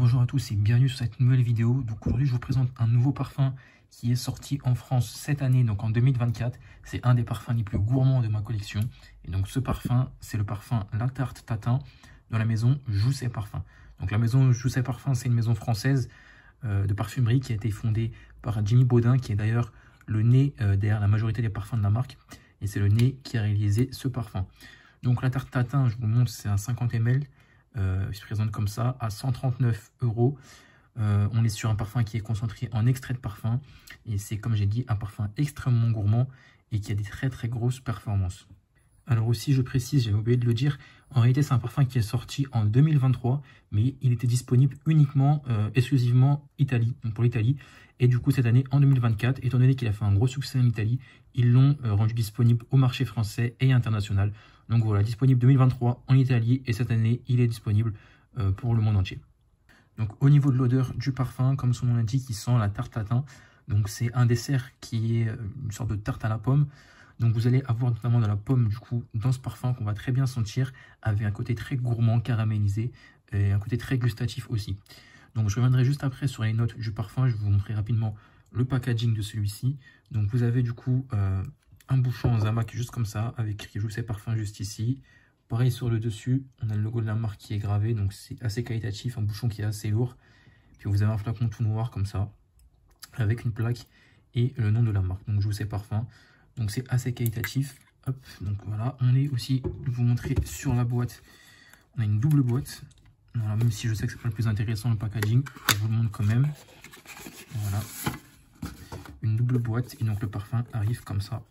Bonjour à tous et bienvenue sur cette nouvelle vidéo. Donc aujourd'hui je vous présente un nouveau parfum qui est sorti en France cette année, donc en 2024. C'est un des parfums les plus gourmands de ma collection. Et donc ce parfum, c'est le parfum La Tarte Tatin de la maison Jousset Parfum. Donc la maison Jousset Parfum, c'est une maison française de parfumerie qui a été fondée par Jimmy Baudin, qui est d'ailleurs le nez derrière la majorité des parfums de la marque. Et c'est le nez qui a réalisé ce parfum. Donc la Tarte Tatin, je vous montre, c'est un 50 ml. Il se présente comme ça à 139 €. On est sur un parfum qui est concentré en extrait de parfum. Et c'est, comme j'ai dit, un parfum extrêmement gourmand et qui a des très grosses performances. Alors aussi, je précise, j'avais oublié de le dire, en réalité c'est un parfum qui est sorti en 2023, mais il était disponible uniquement, exclusivement pour l'Italie. Et du coup, cette année, en 2024, étant donné qu'il a fait un gros succès en Italie, ils l'ont rendu disponible au marché français et international. Donc voilà, disponible 2023 en Italie, et cette année, il est disponible pour le monde entier. Donc au niveau de l'odeur du parfum, comme son nom l'indique, il sent la tarte tatin. Donc c'est un dessert qui est une sorte de tarte à la pomme. Donc vous allez avoir notamment de la pomme du coup dans ce parfum qu'on va très bien sentir, avec un côté très gourmand, caramélisé, et un côté très gustatif aussi. Donc je reviendrai juste après sur les notes du parfum. Je vais vous montrer rapidement le packaging de celui-ci. Donc vous avez du coup un bouchon en zamac juste comme ça, avec écrit Jousset Parfum juste ici. Pareil sur le dessus, on a le logo de la marque qui est gravé, donc c'est assez qualitatif, un bouchon qui est assez lourd. Puis vous avez un flacon tout noir comme ça, avec une plaque et le nom de la marque, donc Jousset Parfum. Donc c'est assez qualitatif. Hop, donc voilà, on est aussi, je vais vous montrer sur la boîte, on a une double boîte. Voilà, même si je sais que c'est pas le plus intéressant le packaging, je vous le montre quand même. Voilà, une double boîte, et donc le parfum arrive comme ça.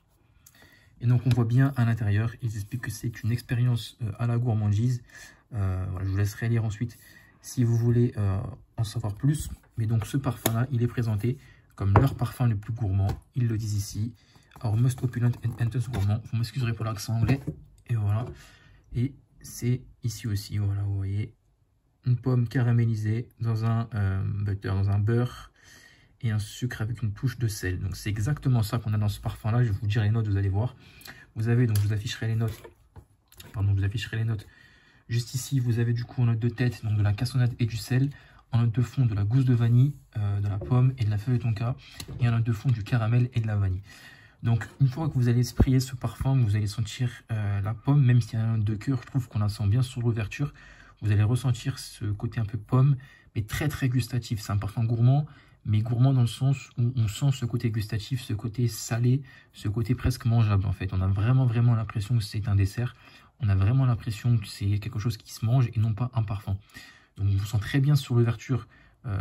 Et donc on voit bien à l'intérieur, ils expliquent que c'est une expérience à la gourmandise. Voilà, je vous laisserai lire ensuite si vous voulez en savoir plus. Mais donc ce parfum-là, il est présenté comme leur parfum le plus gourmand. Ils le disent ici. Our most opulent and intense gourmand. Vous m'excuserez pour l'accent anglais. Et voilà. Et c'est ici aussi, voilà, vous voyez, une pomme caramélisée dans un butter, dans un beurre, et un sucre avec une touche de sel. Donc c'est exactement ça qu'on a dans ce parfum là. Je vais vous dire les notes, vous allez voir. Vous avez, donc je vous afficherai les notes, pardon, je vous afficherai les notes juste ici. Vous avez du coup en note de tête donc de la cassonade et du sel, en note de fond de la gousse de vanille, de la pomme et de la feuille de tonka, et en note de fond du caramel et de la vanille. Donc une fois que vous allez sprayer ce parfum, vous allez sentir la pomme, même s'il y a un note de cœur, je trouve qu'on la sent bien sur l'ouverture. Vous allez ressentir ce côté un peu pomme, mais très gustatif. C'est un parfum gourmand, mais gourmand dans le sens où on sent ce côté gustatif, ce côté salé, ce côté presque mangeable en fait. On a vraiment l'impression que c'est un dessert. On a vraiment l'impression que c'est quelque chose qui se mange et non pas un parfum. Donc on vous sent très bien sur l'ouverture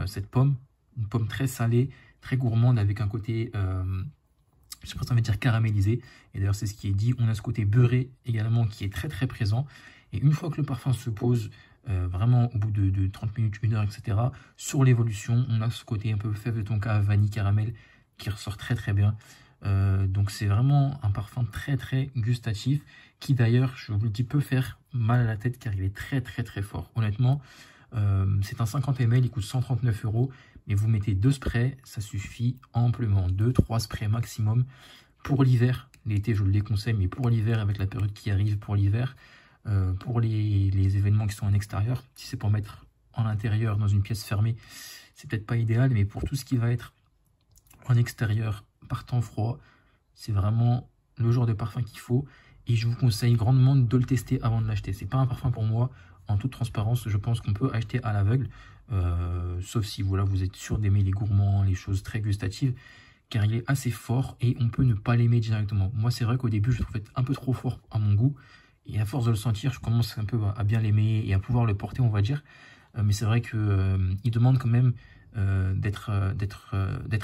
cette pomme, une pomme très salée, très gourmande, avec un côté, je sais pas si on va dire caramélisé. Et d'ailleurs c'est ce qui est dit. On a ce côté beurré également qui est très présent. Et une fois que le parfum se pose, vraiment au bout de 30 minutes, 1 heure, etc. Sur l'évolution, on a ce côté un peu fève de tonka, vanille, caramel qui ressort très bien. Donc c'est vraiment un parfum très gustatif, qui d'ailleurs, je vous le dis, peut faire mal à la tête car il est très fort. Honnêtement, c'est un 50 ml, il coûte 139 €, mais vous mettez 2 sprays, ça suffit amplement. 2-3 sprays maximum pour l'hiver. L'été, je le déconseille, mais pour l'hiver, avec la période qui arrive pour l'hiver, pour les événements qui sont en extérieur, si c'est pour mettre en intérieur dans une pièce fermée, c'est peut-être pas idéal, mais pour tout ce qui va être en extérieur par temps froid, c'est vraiment le genre de parfum qu'il faut, et je vous conseille grandement de le tester avant de l'acheter. C'est pas un parfum pour moi, en toute transparence. Je pense qu'on peut acheter à l'aveugle, sauf si voilà, vous êtes sûr d'aimer les gourmands, les choses très gustatives, car il est assez fort et on peut ne pas l'aimer directement. Moi c'est vrai qu'au début je le trouvais un peu trop fort à mon goût, et à force de le sentir, je commence un peu à bien l'aimer et à pouvoir le porter, on va dire. Mais c'est vrai qu'il demande quand même d'être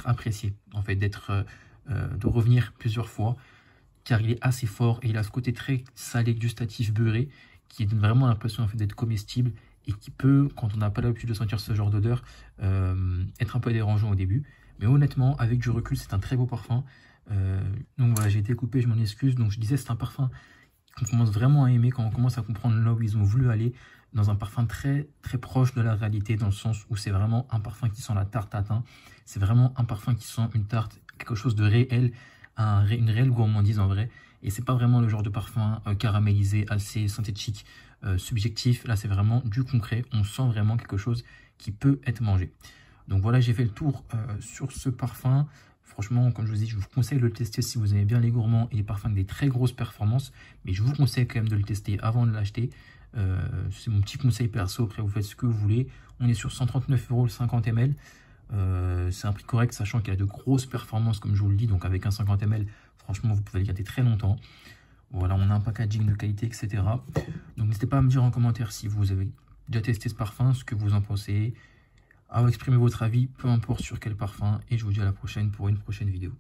apprécié, en fait, de revenir plusieurs fois, car il est assez fort et il a ce côté très salé, gustatif, beurré, qui donne vraiment l'impression en fait d'être comestible, et qui peut, quand on n'a pas l'habitude de sentir ce genre d'odeur, être un peu dérangeant au début. Mais honnêtement, avec du recul, c'est un très beau parfum. Donc voilà, j'ai été coupé, je m'en excuse. Donc je disais, c'est un parfum qu'on commence vraiment à aimer quand on commence à comprendre là où ils ont voulu aller, dans un parfum très proche de la réalité, dans le sens où c'est vraiment un parfum qui sent la tarte tatin. C'est vraiment un parfum qui sent une tarte, quelque chose de réel, une réelle gourmandise en vrai. Et c'est pas vraiment le genre de parfum caramélisé, assez synthétique, subjectif. Là, c'est vraiment du concret. On sent vraiment quelque chose qui peut être mangé. Donc voilà, j'ai fait le tour sur ce parfum. Franchement, comme je vous dis, je vous conseille de le tester si vous aimez bien les gourmands et les parfums avec des très grosses performances. Mais je vous conseille quand même de le tester avant de l'acheter. C'est mon petit conseil perso. Après, vous faites ce que vous voulez. On est sur 139 € le 50 ml. C'est un prix correct, sachant qu'il y a de grosses performances, comme je vous le dis. Donc avec un 50 ml, franchement, vous pouvez le garder très longtemps. Voilà, on a un packaging de qualité, etc. Donc n'hésitez pas à me dire en commentaire si vous avez déjà testé ce parfum, ce que vous en pensez, à exprimer votre avis, peu importe sur quel parfum. Et je vous dis à la prochaine pour une prochaine vidéo.